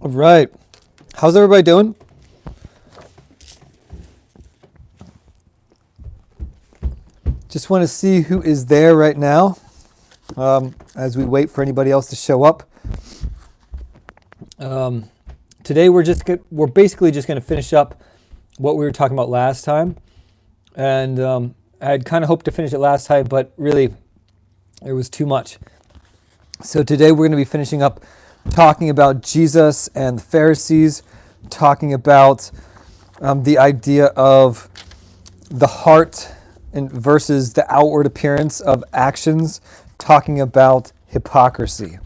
All right. How's everybody doing? Just want to see who is there right now as we wait for anybody else to show up. Today we're basically just going to finish up what we were talking about last time. And I had kind of hoped to finish it last time, but really there was too much. So today we're going to be finishing up talking about Jesus and the Pharisees, talking about the idea of the heart versus the outward appearance of actions, talking about hypocrisy.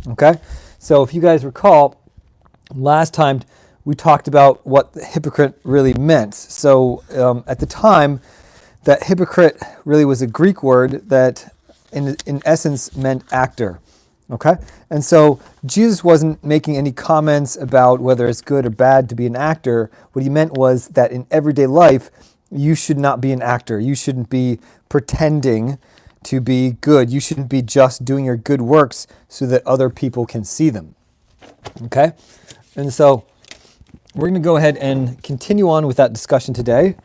Okay? So if you guys recall, last time we talked about what the hypocrite really meant. So at the time, that hypocrite really was a Greek word that in essence meant actor. Okay? And so Jesus wasn't making any comments about whether it's good or bad to be an actor. What he meant was that in everyday life, you should not be an actor. You shouldn't be pretending to be good. You shouldn't be just doing your good works so that other people can see them. Okay? And so we're going to go ahead and continue on with that discussion today.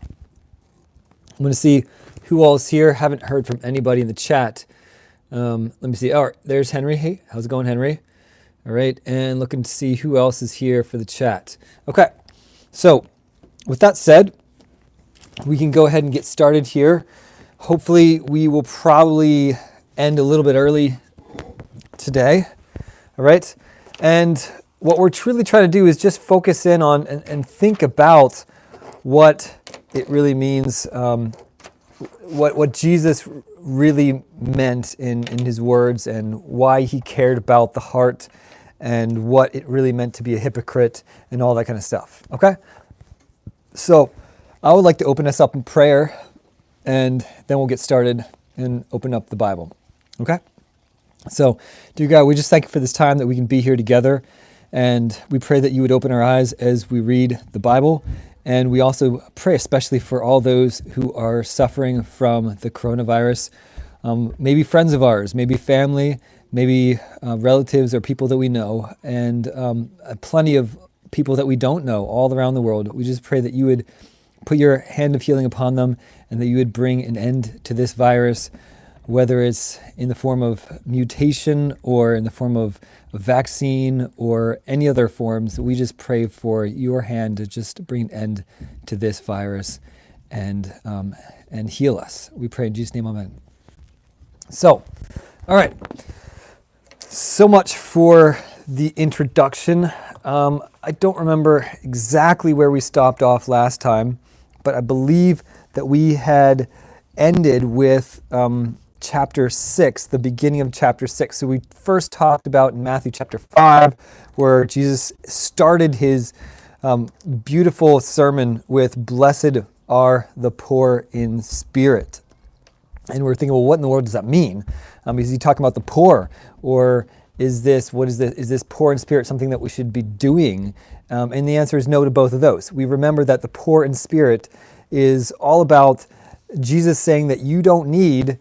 I'm going to see who all is here. Haven't heard from anybody in the chat. Let me see. Oh, there's Henry. Hey, how's it going, Henry? All right. And looking to see who else is here for the chat. Okay. So with that said, we can go ahead and get started here. Hopefully we will probably end a little bit early today. All right. And what we're truly trying to do is just focus in on and think about what it really means, what Jesus really meant in his words, and why he cared about the heart, and what it really meant to be a hypocrite, and all that kind of stuff. Okay? So I would like to open us up in prayer, and then we'll get started and open up the Bible. Okay? So, dear God, we just thank you for this time that we can be here together, and we pray that you would open our eyes as we read the Bible. And we also pray especially for all those who are suffering from the coronavirus, maybe friends of ours, maybe family, maybe relatives or people that we know, and plenty of people that we don't know all around the world. We just pray that you would put your hand of healing upon them, and that you would bring an end to this virus, whether it's in the form of mutation or in the form of a vaccine or any other forms. We just pray for your hand to just bring an end to this virus and heal us. We pray in Jesus' name, amen. So, all right. So much for the introduction. I don't remember exactly where we stopped off last time, but I believe that we had ended with chapter 6, the beginning of chapter 6. So we first talked about in Matthew chapter 5, where Jesus started his beautiful sermon with "Blessed are the poor in spirit." And we're thinking, well, what in the world does that mean? Is he talking about the poor? Or is this poor in spirit something that we should be doing? And the answer is no to both of those. We remember that the poor in spirit is all about Jesus saying that you don't need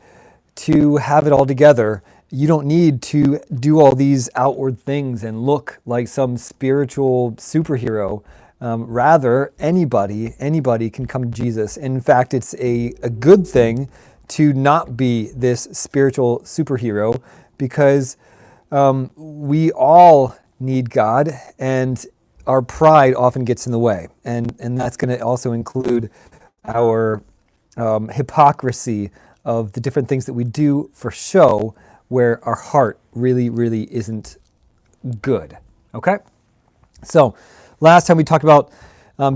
to have it all together. You don't need to do all these outward things and look like some spiritual superhero. Rather, anybody can come to Jesus. In fact, it's a good thing to not be this spiritual superhero, because we all need God, and our pride often gets in the way. And that's going to also include our hypocrisy of the different things that we do for show, where our heart really, really isn't good. Okay? So, last time we talked about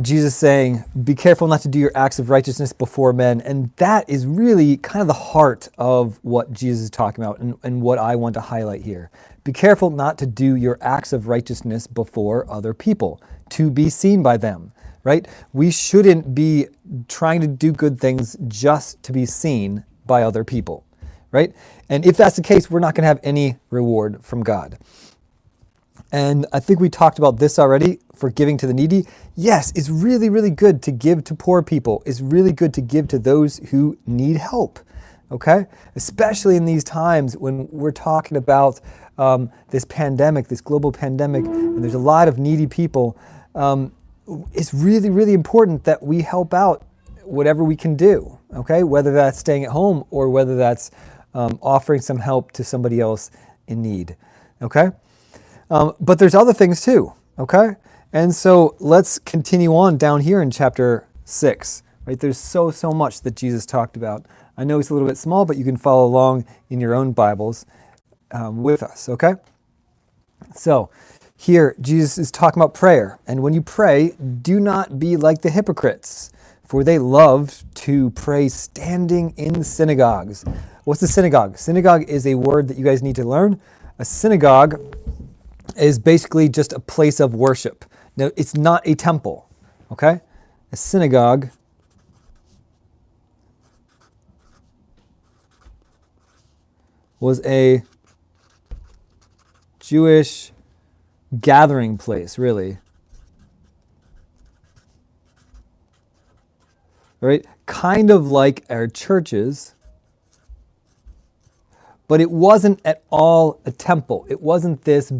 Jesus saying, be careful not to do your acts of righteousness before men. And that is really kind of the heart of what Jesus is talking about, and what I want to highlight here. Be careful not to do your acts of righteousness before other people, to be seen by them, right? We shouldn't be trying to do good things just to be seen by other people, right? And if that's the case, we're not going to have any reward from God. And I think we talked about this already for giving to the needy. Yes, it's really, really good to give to poor people. It's really good to give to those who need help, okay? Especially in these times when we're talking about this pandemic, this global pandemic, and there's a lot of needy people, it's really, really important that we help out whatever we can do, okay? Whether that's staying at home or whether that's offering some help to somebody else in need, okay? But there's other things too, okay? And so let's continue on down here in chapter 6, right? There's so much that Jesus talked about. I know it's a little bit small, but you can follow along in your own Bibles with us, okay? So here, Jesus is talking about prayer. And when you pray, do not be like the hypocrites, for they love to pray standing in synagogues. What's a synagogue? Synagogue is a word that you guys need to learn. A synagogue is basically just a place of worship. Now, it's not a temple, okay? A synagogue was a Jewish gathering place, really. Right? Kind of like our churches, but it wasn't at all a temple. It wasn't this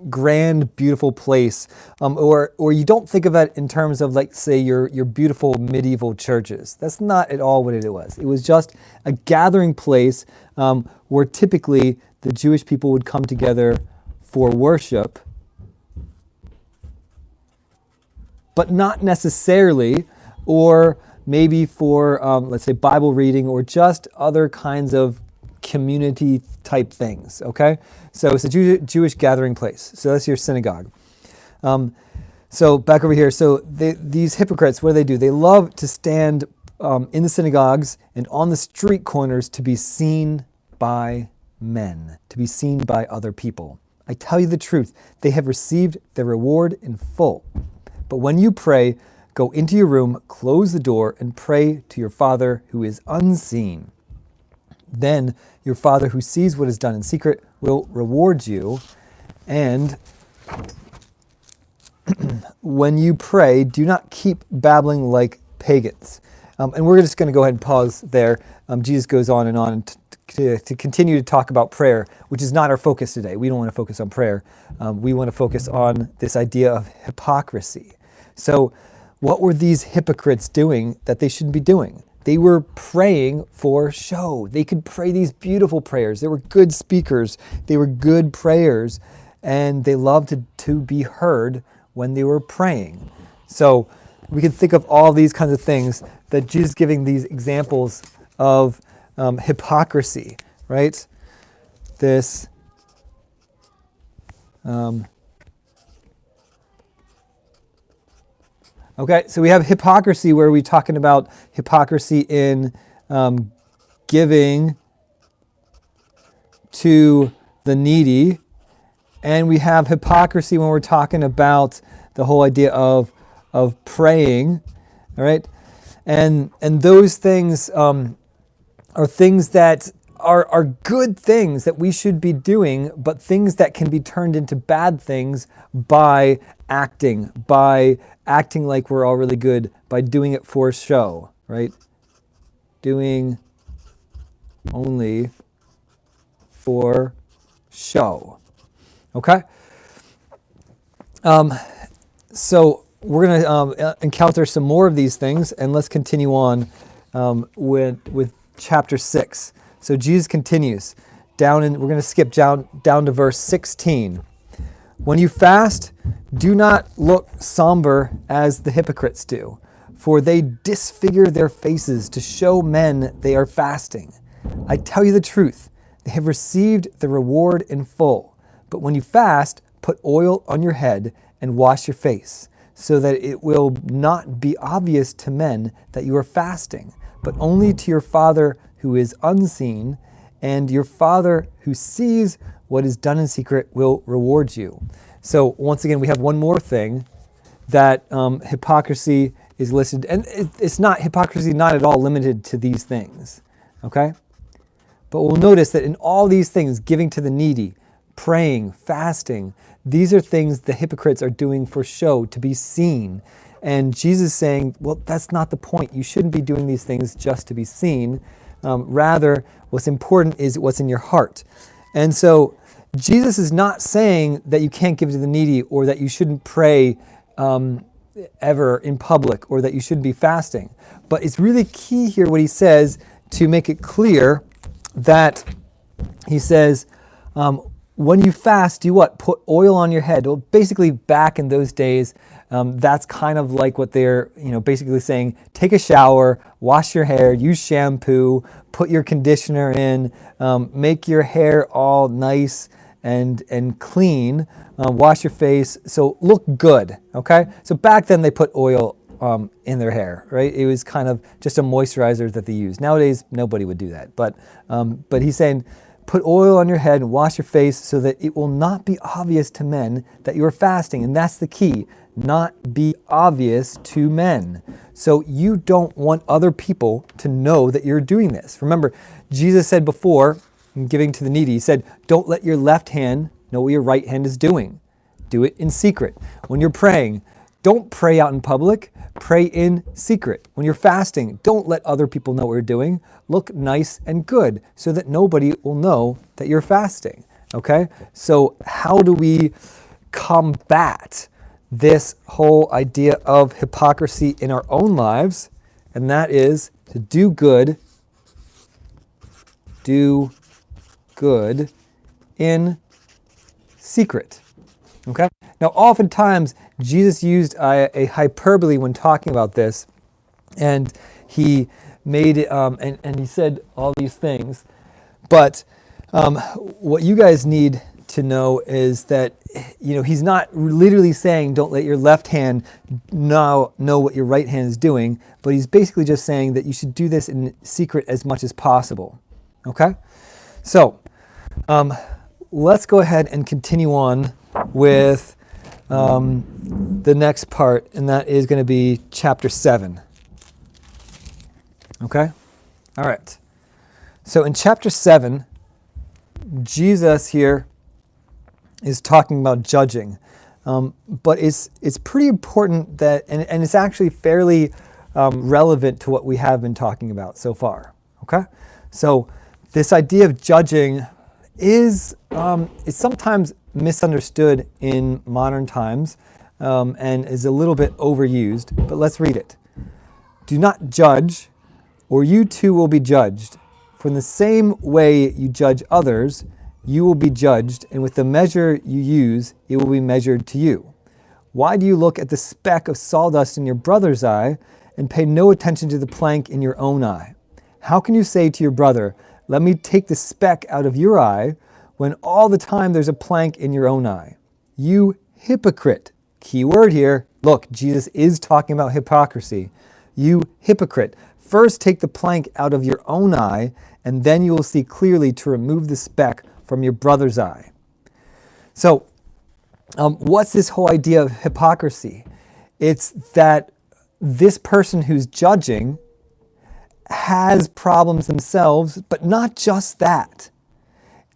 grand, beautiful place, or you don't think of it in terms of, like, say, your beautiful medieval churches. That's not at all what it was. It was just a gathering place where typically the Jewish people would come together for worship, but not necessarily, or maybe for, let's say, Bible reading or just other kinds of community type things, okay? So it's a Jewish gathering place. So that's your synagogue. So back over here. So these hypocrites, what do? They love to stand in the synagogues and on the street corners to be seen by men, to be seen by other people. I tell you the truth, they have received their reward in full. But when you pray, go into your room, close the door, and pray to your Father who is unseen. Then your Father who sees what is done in secret will reward you. And when you pray, do not keep babbling like pagans. And we're just going to go ahead and pause there. Jesus goes on and on to continue to talk about prayer, which is not our focus today. We don't want to focus on prayer. We want to focus on this idea of hypocrisy. So what were these hypocrites doing that they shouldn't be doing? They were praying for show. They could pray these beautiful prayers. They were good speakers. They were good prayers. And they loved to be heard when they were praying. So we can think of all these kinds of things that Jesus is giving these examples of hypocrisy, right? This okay, so we have hypocrisy where we're talking about hypocrisy in giving to the needy. And we have hypocrisy when we're talking about the whole idea of praying, all right? And those things are things that are good things that we should be doing, but things that can be turned into bad things by acting like we're all really good, by doing it for show, right? Doing only for show. Okay? So we're going to encounter some more of these things, and let's continue on with chapter 6. So Jesus continues we're going to skip down to verse 16. When you fast, do not look somber as the hypocrites do, for they disfigure their faces to show men they are fasting. I tell you the truth, they have received the reward in full. But when you fast, put oil on your head and wash your face, so that it will not be obvious to men that you are fasting, but only to your Father who is unseen, and your Father who sees what is done in secret will reward you. So once again, we have one more thing that hypocrisy is listed, and it's not hypocrisy, not at all limited to these things, okay? But we'll notice that in all these things, giving to the needy, praying, fasting, these are things the hypocrites are doing for show, to be seen. And Jesus is saying, well, that's not the point. You shouldn't be doing these things just to be seen. Rather, what's important is what's in your heart. And so Jesus is not saying that you can't give to the needy or that you shouldn't pray ever in public or that you shouldn't be fasting. But it's really key here what he says to make it clear that he says, when you fast, do what? Put oil on your head. Well, basically back in those days, that's kind of like what they're, basically saying, take a shower, wash your hair, use shampoo, put your conditioner in, make your hair all nice and clean, wash your face, so look good, okay? So back then they put oil in their hair, right? It was kind of just a moisturizer that they used. Nowadays, nobody would do that, but he's saying, put oil on your head and wash your face so that it will not be obvious to men that you are fasting. And that's the key, not be obvious to men. So you don't want other people to know that you're doing this. Remember, Jesus said before, in giving to the needy, he said, don't let your left hand know what your right hand is doing. Do it in secret. When you're praying, don't pray out in public, pray in secret. When you're fasting, don't let other people know what you're doing. Look nice and good so that nobody will know that you're fasting, okay? So how do we combat this whole idea of hypocrisy in our own lives? And that is to do good in secret, okay? Now, oftentimes, Jesus used a hyperbole when talking about this, and he made it, and he said all these things. But what you guys need to know is that, he's not literally saying don't let your left hand know what your right hand is doing, but he's basically just saying that you should do this in secret as much as possible, okay? So, let's go ahead and continue on with the next part, and that is going to be chapter 7. Okay? All right. So in chapter 7, Jesus here is talking about judging. But it's pretty important that, and it's actually fairly relevant to what we have been talking about so far. Okay? So this idea of judging is sometimes misunderstood in modern times and is a little bit overused, but let's read it. Do not judge, or you too will be judged. For in the same way you judge others, you will be judged, and with the measure you use, it will be measured to you. Why do you look at the speck of sawdust in your brother's eye and pay no attention to the plank in your own eye? How can you say to your brother, let me take the speck out of your eye, when all the time there's a plank in your own eye? You hypocrite. Key word here. Look, Jesus is talking about hypocrisy. You hypocrite. First take the plank out of your own eye, and then you will see clearly to remove the speck from your brother's eye. So, what's this whole idea of hypocrisy? It's that this person who's judging has problems themselves, but not just that.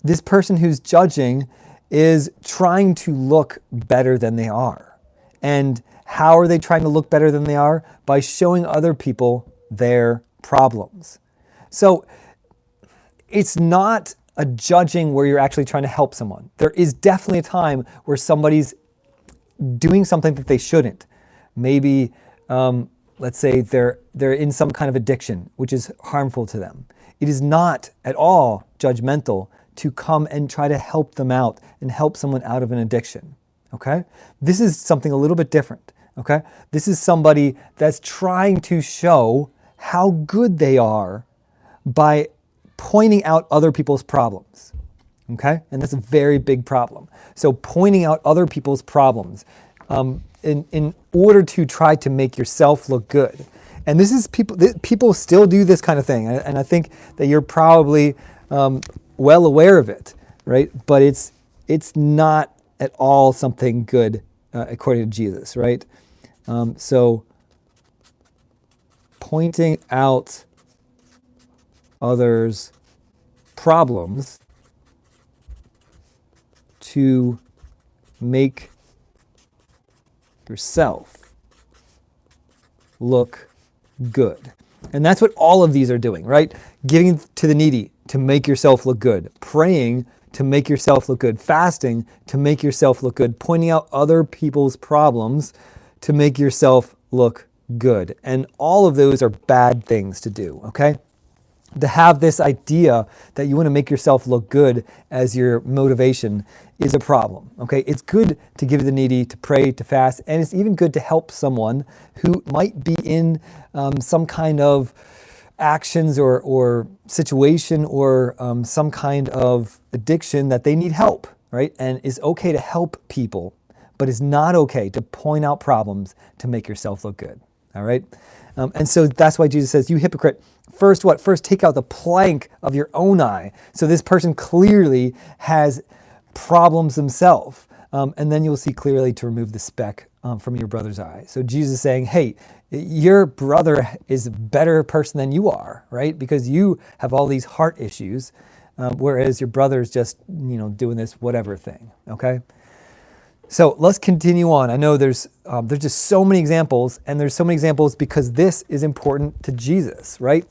This person who's judging is trying to look better than they are. And how are they trying to look better than they are? By showing other people their problems. So it's not a judging where you're actually trying to help someone. There is definitely a time where somebody's doing something that they shouldn't. Maybe, let's say they're in some kind of addiction, which is harmful to them. It is not at all judgmental to come and try to help them out and help someone out of an addiction, okay? This is something a little bit different, okay? This is somebody that's trying to show how good they are by pointing out other people's problems, okay? And that's a very big problem. So pointing out other people's problems in order to try to make yourself look good. And this is people still do this kind of thing. And I think that you're probably well aware of it, right? But it's not at all something good according to Jesus, right? So pointing out others' problems to make yourself look good. And that's what all of these are doing, right? Giving to the needy to make yourself look good. Praying to make yourself look good, fasting to make yourself look good, pointing out other people's problems to make yourself look good. And all of those are bad things to do, okay? To have this idea that you want to make yourself look good as your motivation is a problem, okay? It's good to give to the needy, to pray, to fast, and it's even good to help someone who might be in some kind of actions or situation or some kind of addiction that they need help, right? And it's okay to help people, but it's not okay to point out problems to make yourself look good, all right? And so that's why Jesus says, you hypocrite, first what? First take out the plank of your own eye. So this person clearly has problems themselves. And then you'll see clearly to remove the speck from your brother's eye. So Jesus is saying, hey, your brother is a better person than you are, right? Because you have all these heart issues, whereas your brother is just, doing this whatever thing, okay? So let's continue on. I know there's just so many examples, and there's so many examples because this is important to Jesus, right?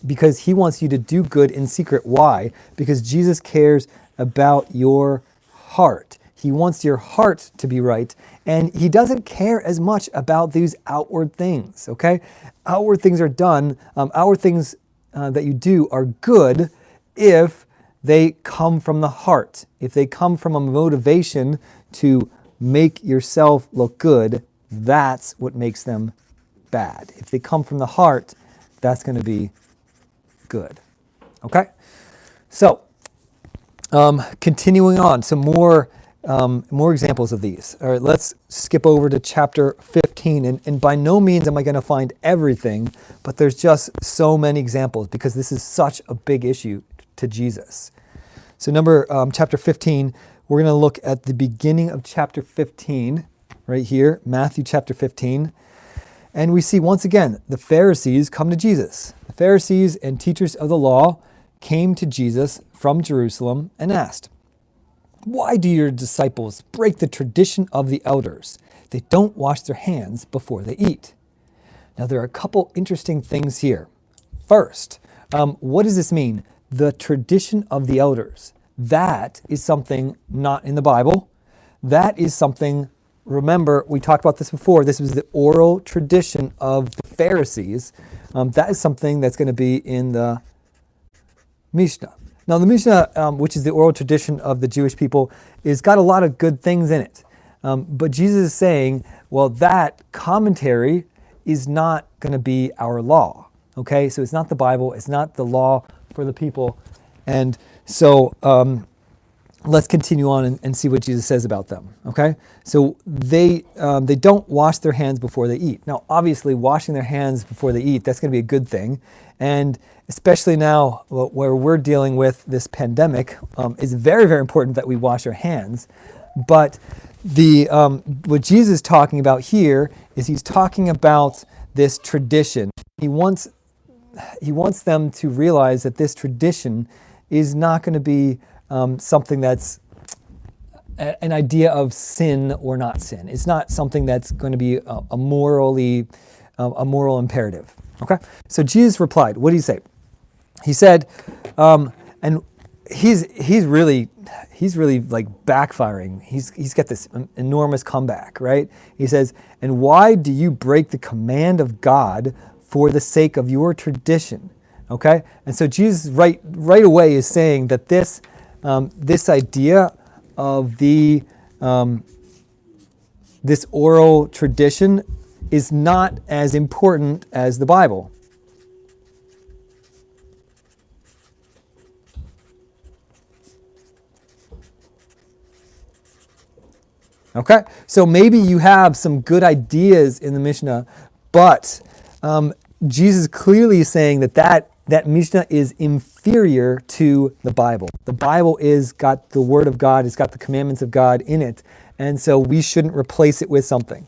Because he wants you to do good in secret. Why? Because Jesus cares about your heart. He wants your heart to be right, and he doesn't care as much about these outward things, okay? Outward things are done, outward things that you do are good if they come from the heart. If they come from a motivation to make yourself look good, that's what makes them bad. If they come from the heart, that's going to be good. Okay? So, continuing on, some more examples of these. All right, let's skip over to chapter 15. And by no means am I going to find everything, but there's just so many examples because this is such a big issue to Jesus. So chapter 15, we're going to look at the beginning of chapter 15, right here, Matthew chapter 15. And we see once again, the Pharisees come to Jesus. The Pharisees and teachers of the law came to Jesus from Jerusalem and asked, "Why do your disciples break the tradition of the elders? They don't wash their hands before they eat." Now, there are a couple interesting things here. First, what does this mean? The tradition of the elders. That is something not in the Bible. That is something, remember, we talked about this before. This was the oral tradition of the Pharisees. That is something that's going to be in the Mishnah. Now, the Mishnah, which is the oral tradition of the Jewish people, is got a lot of good things in it. But Jesus is saying, well, that commentary is not going to be our law. Okay, so it's not the Bible. It's not the law for the people. And so let's continue on and see what Jesus says about them. Okay, so they don't wash their hands before they eat. Now, obviously, washing their hands before they eat, that's going to be a good thing. And especially now where we're dealing with this pandemic, it's very, very important that we wash our hands. But what Jesus is talking about here is he's talking about this tradition. He wants them to realize that this tradition is not going to be something that's an idea of sin or not sin. It's not something that's going to be a moral imperative. Okay, so Jesus replied. What did he say? He said, and he's really like backfiring. He's got this enormous comeback, right? He says, "And why do you break the command of God for the sake of your tradition?" Okay, and so Jesus right away is saying that this idea of this oral tradition is not as important as the Bible. Okay, so maybe you have some good ideas in the Mishnah, but Jesus clearly is saying that Mishnah is inferior to the Bible. The Bible is got the Word of God, it's got the commandments of God in it, and so we shouldn't replace it with something,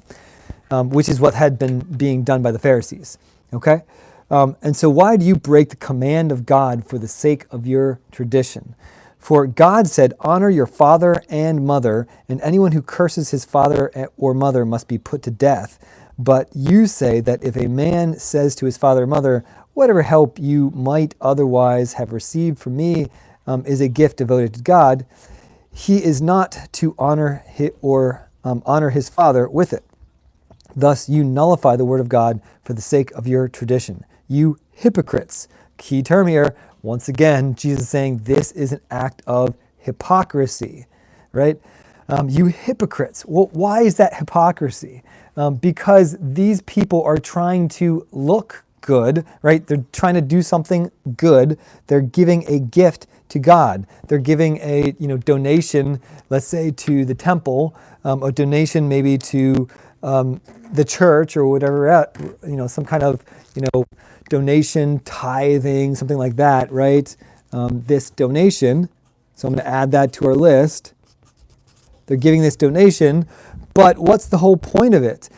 which is what had been being done by the Pharisees. Okay, and so why do you break the command of God for the sake of your tradition? For God said, "Honor your father and mother, and anyone who curses his father or mother must be put to death." But you say that if a man says to his father or mother, "Whatever help you might otherwise have received from me, is a gift devoted to God, he is not to honor his father with it. Thus, you nullify the word of God for the sake of your tradition. You hypocrites. Key term here. Once again, Jesus is saying this is an act of hypocrisy, right? You hypocrites. Well, why is that hypocrisy? Because these people are trying to look good, right? They're trying to do something good. They're giving a gift to God. They're giving a donation, let's say to the temple, a donation maybe to the church or whatever, some kind of donation, tithing, something like that, right? This donation. So I'm going to add that to our list. They're giving this donation, but what's the whole point of it?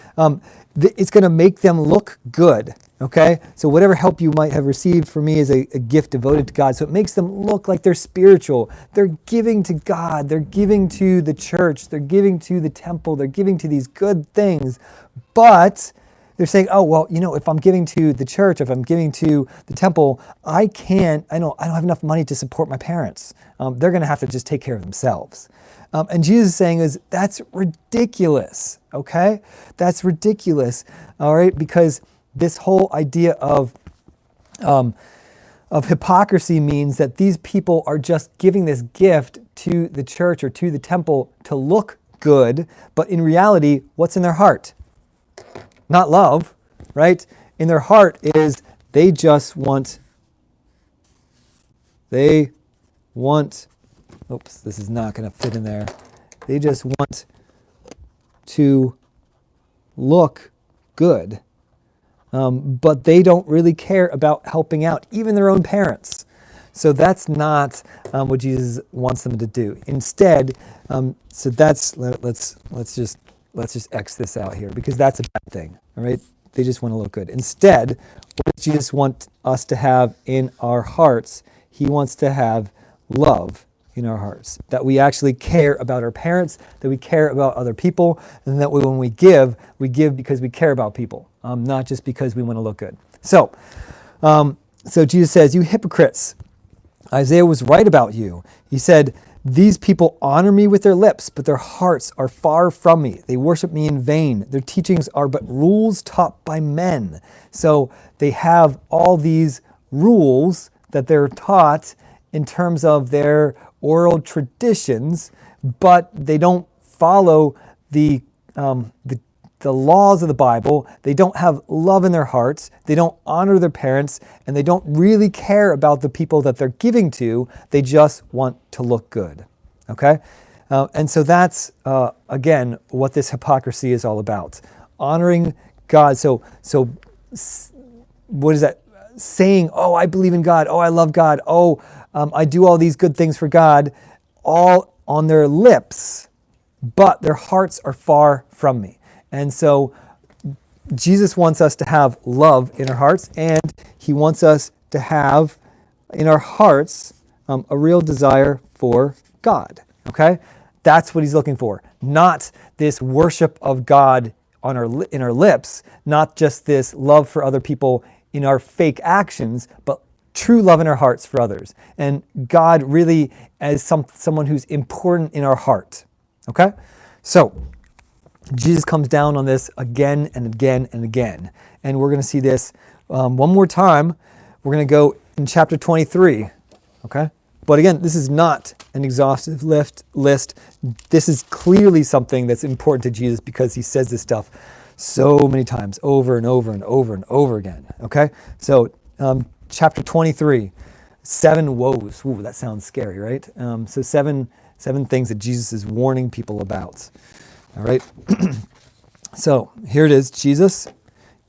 It's going to make them look good, okay? So whatever help you might have received from me is a gift devoted to God. So it makes them look like they're spiritual. They're giving to God. They're giving to the church. They're giving to the temple. They're giving to these good things. But they're saying, oh, well, if I'm giving to the church, if I'm giving to the temple, I don't have enough money to support my parents. They're going to have to just take care of themselves. And Jesus is saying that's ridiculous, okay? That's ridiculous, all right? Because this whole idea of hypocrisy means that these people are just giving this gift to the church or to the temple to look good, but in reality, what's in their heart? Not love, right? In their heart is they want, oops, this is not going to fit in there. They just want to look good. But they don't really care about helping out, even their own parents. So that's not what Jesus wants them to do. Instead, let's just X this out here because that's a bad thing, all right? They just want to look good. Instead, what does Jesus want us to have in our hearts? He wants to have love in our hearts, that we actually care about our parents, that we care about other people, and that when we give because we care about people, not just because we want to look good. So Jesus says, you hypocrites, Isaiah was right about you. He said, these people honor me with their lips, but their hearts are far from me. They worship me in vain. Their teachings are but rules taught by men. So they have all these rules that they're taught in terms of their oral traditions, but they don't follow the laws of the Bible. They don't have love in their hearts. They don't honor their parents, and they don't really care about the people that they're giving to. They just want to look good. Okay? And so that's, again, what this hypocrisy is all about. Honoring God. So what is that? Saying, oh, I believe in God. Oh, I love God. Oh, I do all these good things for God, all on their lips, but their hearts are far from me. And so Jesus wants us to have love in our hearts, and he wants us to have in our hearts a real desire for God. Okay? That's what he's looking for. Not this worship of God in our lips, not just this love for other people in our fake actions, but true love in our hearts for others. And God really as someone who's important in our heart. Okay? So Jesus comes down on this again and again and again. And we're going to see this one more time. We're going to go in chapter 23. Okay? But again, this is not an exhaustive list. This is clearly something that's important to Jesus because he says this stuff so many times, over and over and over and over again. Okay? So chapter 23, 7 woes. Ooh, that sounds scary, right? So seven things that Jesus is warning people about. All right? So here it is. Jesus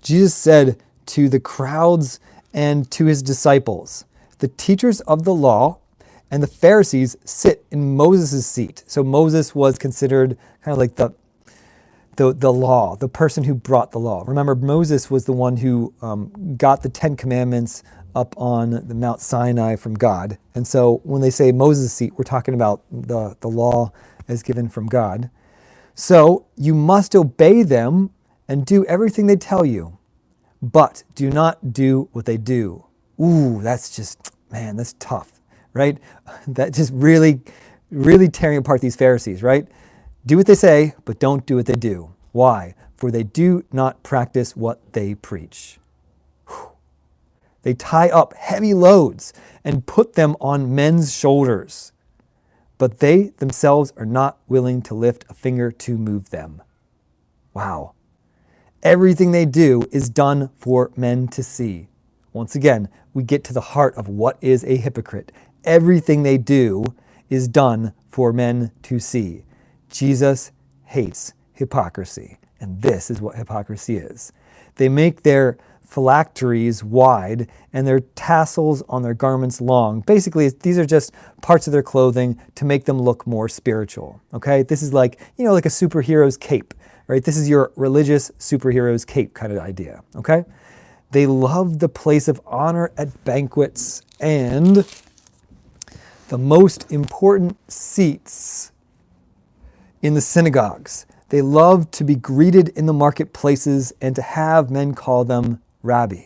said to the crowds and to his disciples, the teachers of the law and the Pharisees sit in Moses' seat. So Moses was considered kind of like the law, the person who brought the law. Remember, Moses was the one who got the 10 Commandments up on the Mount Sinai from God. And so when they say Moses' seat, we're talking about the law as given from God. So you must obey them and do everything they tell you, but do not do what they do. Ooh, that's just, man, that's tough, right? That just really, really tearing apart these Pharisees, right? Do what they say, but don't do what they do. Why? For they do not practice what they preach. They tie up heavy loads and put them on men's shoulders, but they themselves are not willing to lift a finger to move them. Wow. Everything they do is done for men to see. Once again, we get to the heart of what is a hypocrite. Everything they do is done for men to see. Jesus hates hypocrisy, and this is what hypocrisy is. They make their phylacteries wide and their tassels on their garments long. Basically, these are just parts of their clothing to make them look more spiritual. Okay, this is like, like a superhero's cape, right? This is your religious superhero's cape kind of idea. Okay, they love the place of honor at banquets and the most important seats in the synagogues. They love to be greeted in the marketplaces and to have men call them rabbi.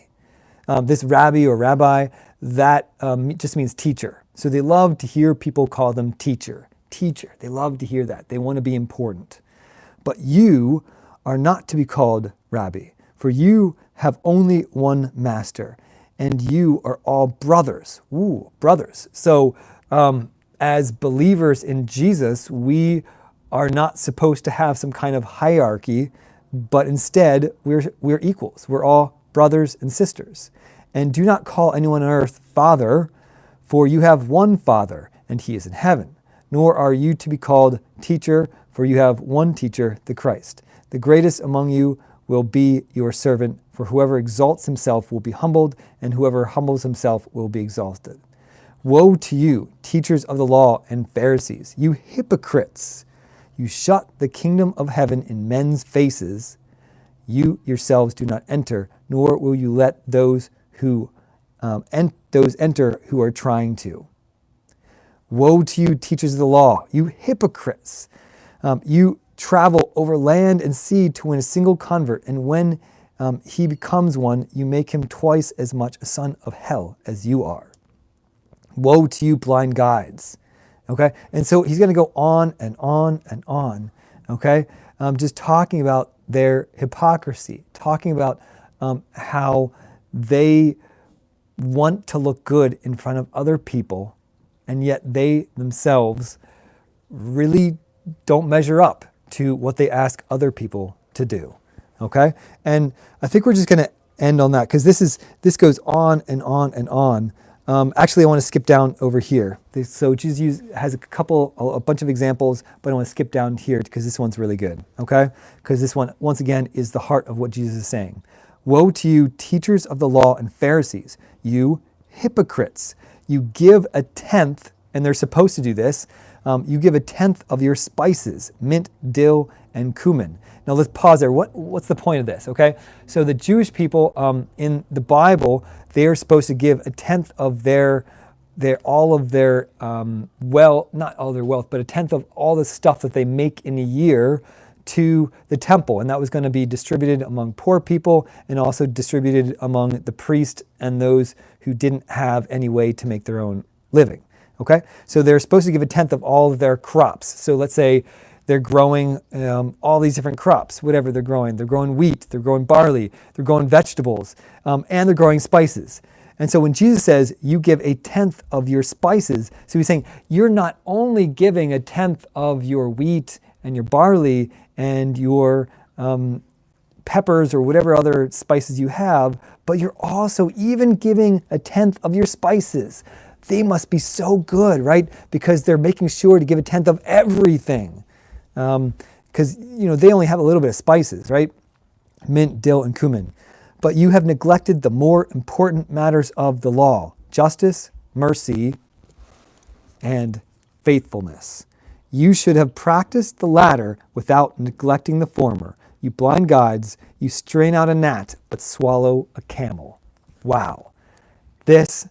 This rabbi or rabbi, that just means teacher. So they love to hear people call them teacher. Teacher, they love to hear that. They want to be important. But you are not to be called rabbi, for you have only one master, and you are all brothers. Ooh, brothers. So as believers in Jesus, we are not supposed to have some kind of hierarchy, but instead we're equals. We're all brothers and sisters. And do not call anyone on earth Father, for you have one Father, and he is in heaven. Nor are you to be called teacher, for you have one teacher, the Christ. The greatest among you will be your servant, for whoever exalts himself will be humbled, and whoever humbles himself will be exalted. Woe to you, teachers of the law and Pharisees, you hypocrites! You shut the kingdom of heaven in men's faces. You yourselves do not enter, nor will you let those enter who are trying to. Woe to you, teachers of the law, you hypocrites! You travel over land and sea to win a single convert, and when he becomes one, you make him twice as much a son of hell as you are. Woe to you, blind guides! Okay, and so he's going to go on and on and on. Okay, just talking about their hypocrisy, talking about how they want to look good in front of other people, and yet they themselves really don't measure up to what they ask other people to do. Okay, and I think we're just going to end on that because this goes on and on and on. Actually, I want to skip down over here. So Jesus has a bunch of examples, but I want to skip down here because this one's really good, okay? Because this one, once again, is the heart of what Jesus is saying. Woe to you, teachers of the law and Pharisees, you hypocrites! You give a tenth, and they're supposed to do this, you give a tenth of your spices, mint, dill, and cumin. Now let's pause there. What's the point of this, okay? So the Jewish people in the Bible, they are supposed to give a tenth of not all their wealth, but a tenth of all the stuff that they make in a year to the temple. And that was going to be distributed among poor people and also distributed among the priest and those who didn't have any way to make their own living, okay? So they're supposed to give a tenth of all of their crops. So let's say they're growing all these different crops, whatever they're growing. They're growing wheat, they're growing barley, they're growing vegetables, and they're growing spices. And so when Jesus says you give a tenth of your spices, so he's saying you're not only giving a tenth of your wheat and your barley and your peppers or whatever other spices you have, but you're also even giving a tenth of your spices. They must be so good, right? Because they're making sure to give a tenth of everything. Because they only have a little bit of spices, right? Mint, dill, and cumin. But you have neglected the more important matters of the law: justice, mercy, and faithfulness. You should have practiced the latter without neglecting the former. You blind guides, you strain out a gnat, but swallow a camel. Wow. This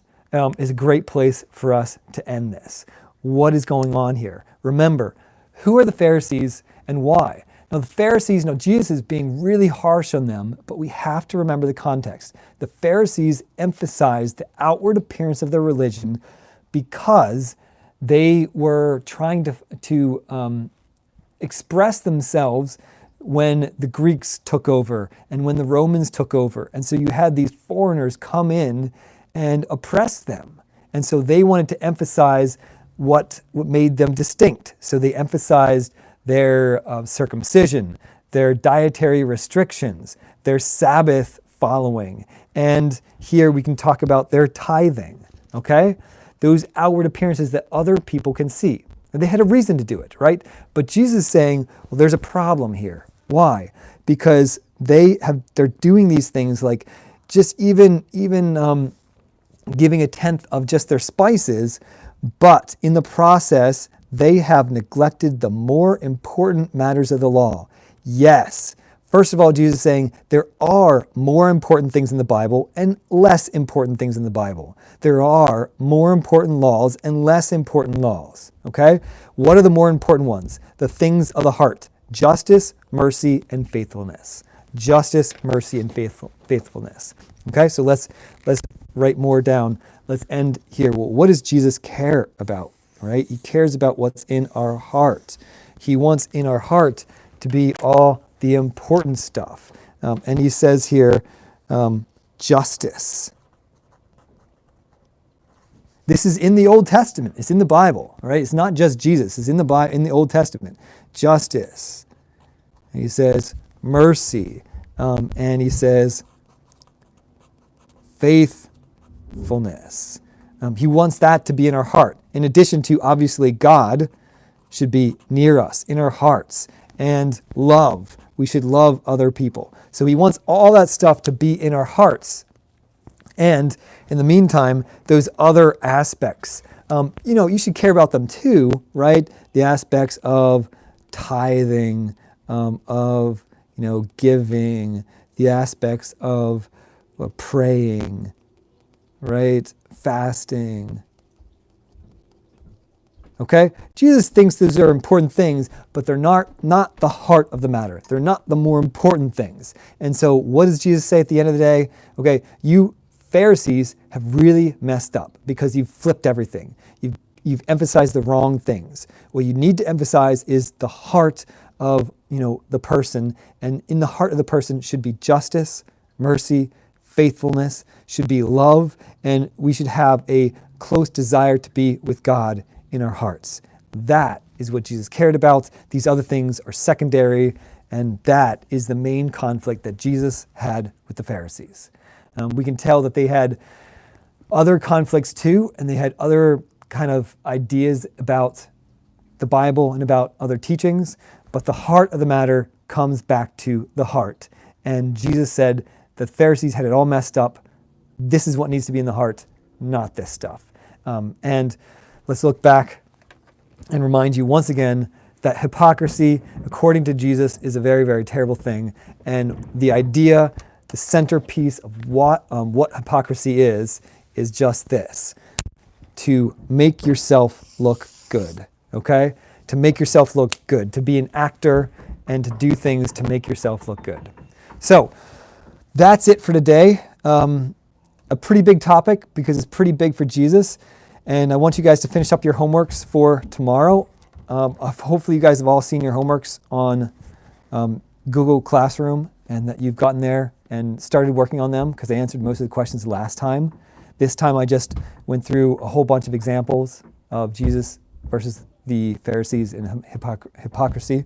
is a great place for us to end this. What is going on here? Remember, who are the Pharisees and why? Now the Pharisees, Jesus is being really harsh on them, but we have to remember the context. The Pharisees emphasized the outward appearance of their religion, because they were trying to express themselves when the Greeks took over and when the Romans took over. And so you had these foreigners come in and oppress them. And so they wanted to emphasize what made them distinct. So they emphasized their circumcision, their dietary restrictions, their Sabbath following. And here we can talk about their tithing, okay? Those outward appearances that other people can see. And they had a reason to do it, right? But Jesus is saying, well, there's a problem here. Why? Because they're doing these things like just even giving a tenth of just their spices, but in the process, they have neglected the more important matters of the law. Yes. First of all, Jesus is saying there are more important things in the Bible and less important things in the Bible. There are more important laws and less important laws, okay? What are the more important ones? The things of the heart: justice, mercy, and faithfulness. Justice, mercy, and faithfulness. Okay, so let's write more down. Let's end here. Well, what does Jesus care about, right? He cares about what's in our heart. He wants in our heart to be all the important stuff. And he says here, justice. This is in the Old Testament. It's in the Bible, right? It's not just Jesus. It's in the Old Testament. Justice. And he says mercy. And he says faithfulness. He wants that to be in our heart. In addition to, obviously, God should be near us, in our hearts. And love. We should love other people. So he wants all that stuff to be in our hearts. And in the meantime, those other aspects, you should care about them too, right? The aspects of tithing, of giving, the aspects of praying, right? Fasting. Okay? Jesus thinks those are important things, but they're not the heart of the matter. They're not the more important things. And so what does Jesus say at the end of the day? Okay, you Pharisees have really messed up because you've flipped everything. You've emphasized the wrong things. What you need to emphasize is the heart of the person, and in the heart of the person should be justice, mercy, faithfulness, should be love, and we should have a close desire to be with God in our hearts. That is what Jesus cared about. These other things are secondary, and that is the main conflict that Jesus had with the Pharisees. We can tell that they had other conflicts too, and they had other kind of ideas about the Bible and about other teachings, but the heart of the matter comes back to the heart. And Jesus said the Pharisees had it all messed up. This is what needs to be in the heart, not this stuff. And let's look back and remind you once again that hypocrisy, according to Jesus, is a very, very terrible thing. And the idea, the centerpiece of what hypocrisy is just this: to make yourself look good, okay? To make yourself look good, to be an actor and to do things to make yourself look good. So that's it for today. A pretty big topic because it's pretty big for Jesus. And I want you guys to finish up your homeworks for tomorrow. Hopefully you guys have all seen your homeworks on Google Classroom and that you've gotten there and started working on them because I answered most of the questions last time. This time I just went through a whole bunch of examples of Jesus versus the Pharisees and hypocrisy.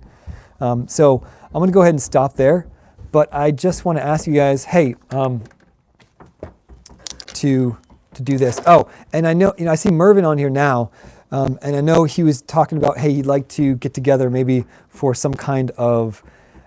So I'm going to go ahead and stop there. But I just want to ask you guys, hey, to do this. Oh, and I know, I see Mervin on here now, and I know he was talking about, hey, he'd like to get together maybe for some kind of,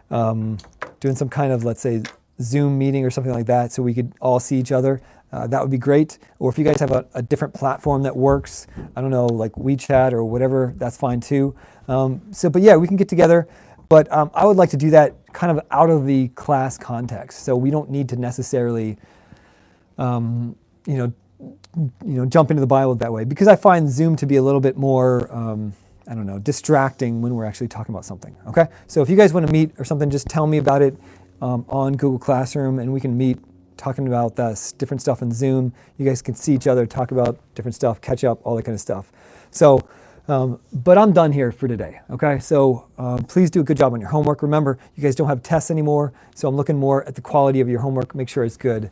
doing some kind of, let's say, Zoom meeting or something like that so we could all see each other. That would be great. Or if you guys have a different platform that works, I don't know, like WeChat or whatever, that's fine too. But yeah, we can get together. But I would like to do that kind of out of the class context. So we don't need to necessarily, jump into the Bible that way. Because I find Zoom to be a little bit more, distracting when we're actually talking about something. Okay? So if you guys want to meet or something, just tell me about it on Google Classroom and we can meet talking about different stuff in Zoom. You guys can see each other, talk about different stuff, catch up, all that kind of stuff. So, but I'm done here for today, okay? So please do a good job on your homework. Remember, you guys don't have tests anymore, so I'm looking more at the quality of your homework. Make sure it's good.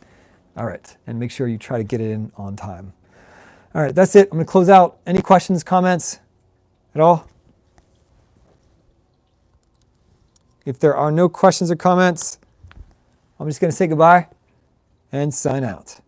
All right, and make sure you try to get it in on time. All right, that's it. I'm going to close out. Any questions, comments at all? If there are no questions or comments, I'm just going to say goodbye and sign out.